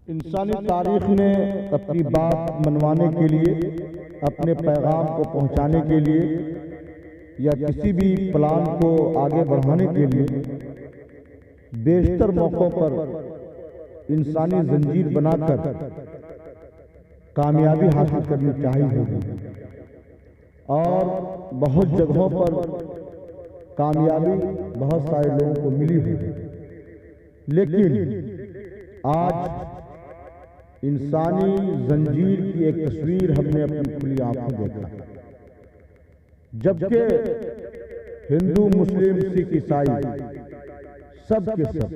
انسانی تاریخ نے اپنی بات منوانے کے لیے، اپنے پیغام کو پہنچانے کے لیے یا کسی بھی پلان کو آگے بڑھانے کے لیے بیشتر موقعوں پر انسانی زنجیر بنا کر کامیابی حاصل کرنی چاہیے ہوگی، اور بہت جگہوں پر کامیابی بہت سارے لوگوں کو ملی ہوئی، لیکن آج انسانی زنجیر کی ایک تصویر ہم نے اپنی کھلی آنکھوں دیکھا، جبکہ ہندو، مسلم، سکھ، عیسائی سب کے سب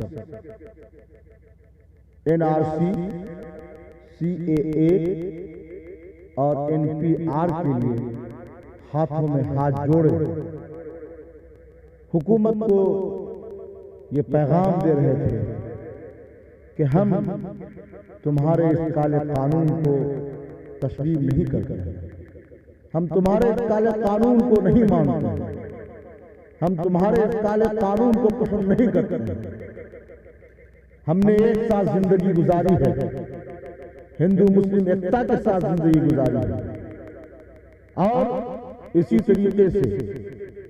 NRC، CAA اور NPR کے لیے ہاتھوں میں ہاتھ جوڑے حکومت کو یہ پیغام دے رہے تھے کہ ہم تمہارے اس کالے قانون کو تسلیم نہیں کرتے، ہم تمہارے اس کالے قانون کو نہیں مانتے، ہم تمہارے اس کالے قانون کو پسند نہیں کرتے۔ ہم نے ایک ساتھ زندگی گزاری ہے، ہندو مسلم ایکتا کے ساتھ زندگی گزاری ہے، اور اسی طریقے سے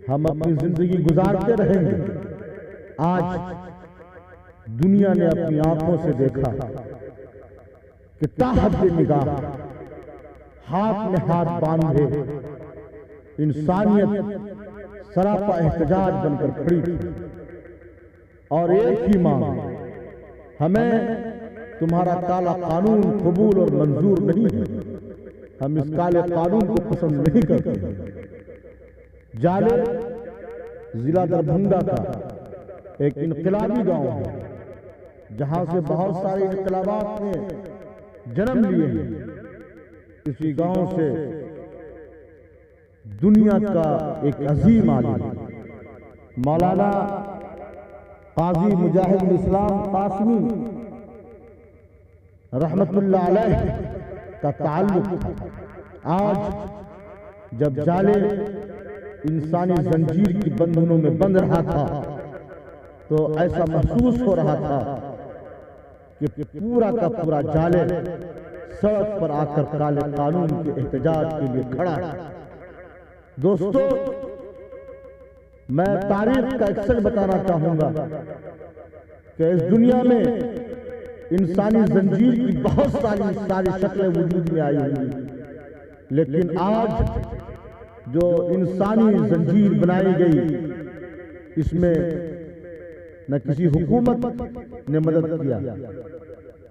ہم اپنی زندگی گزارتے رہیں گے۔ آج دنیا نے اپنی آنکھوں سے دیکھا کہ تاحد نگاہ ہاتھ میں ہاتھ باندھے انسانیت سراپا احتجاج بن کر کھڑی تھی، اور ایک ہی مانگ، ہمیں تمہارا کالا قانون قبول اور منظور نہیں ہے، ہم اس کالے قانون کو پسند نہیں کرتے۔ جالے ضلع دربھنگہ کا ایک انقلابی گاؤں ہے، جہاں سے بہت سارے انقلابات نے جنم لیے ہیں۔ اسی گاؤں سے دنیا کا ایک عظیم عالم مولانا قاضی مجاہد الاسلام قاسمی رحمت اللہ علیہ کا تعلق تھا۔ آج جب جالے انسانی زنجیر کی بندھنوں میں بند رہا تھا تو ایسا محسوس ہو رہا تھا کہ پورا کا پورا جالے سڑک پر آ کر کالے قانون کے احتجاج کے لیے کھڑا ہے۔ دوستو، میں تاریخ کا ایک سچ بتانا چاہوں گا کہ اس دنیا میں انسانی زنجیر کی بہت ساری شکلیں وجود میں آئی ہوئی، لیکن آج جو انسانی زنجیر بنائی گئی، اس میں نہ کسی حکومت نے مدد کیا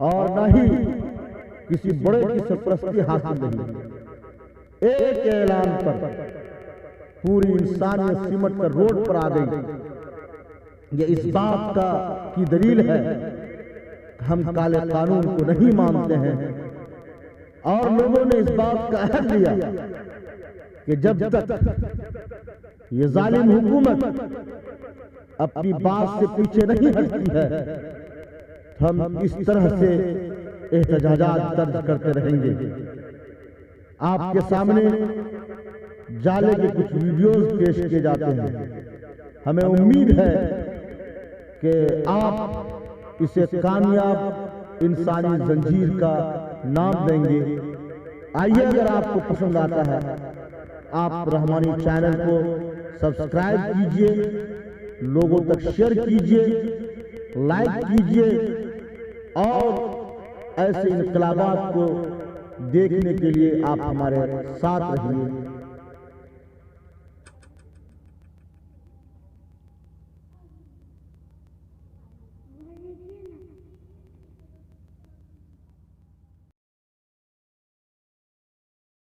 اور نہ ہی کسی بڑے کی سرپرستی حاصل نہیں۔ ایک اعلان پر پوری انسانیت سمٹ کر روڈ پر آ گئی۔ یہ اس بات کی دلیل ہے کہ ہم کالے قانون کو نہیں مانتے ہیں، اور لوگوں نے اس بات کا عہد لیا کہ جب تک یہ ظالم حکومت اپنی بات سے پیچھے نہیں ہٹتی ہے، ہم اس طرح سے احتجاجات درج کرتے رہیں گے۔ آپ کے سامنے جالے کے کچھ ویڈیوز پیش کیے جاتے ہیں۔ ہمیں امید ہے کہ آپ اسے کامیاب انسانی زنجیر کا نام دیں گے۔ آئیے، اگر آپ کو پسند آتا ہے، آپ رحمانی چینل کو سبسکرائب کیجئے، لوگوں تک شیئر کیجئے، لائک کیجئے، اور ایسے انقلابات کو دیکھنے کے لیے آپ ہمارے ساتھ رہیے۔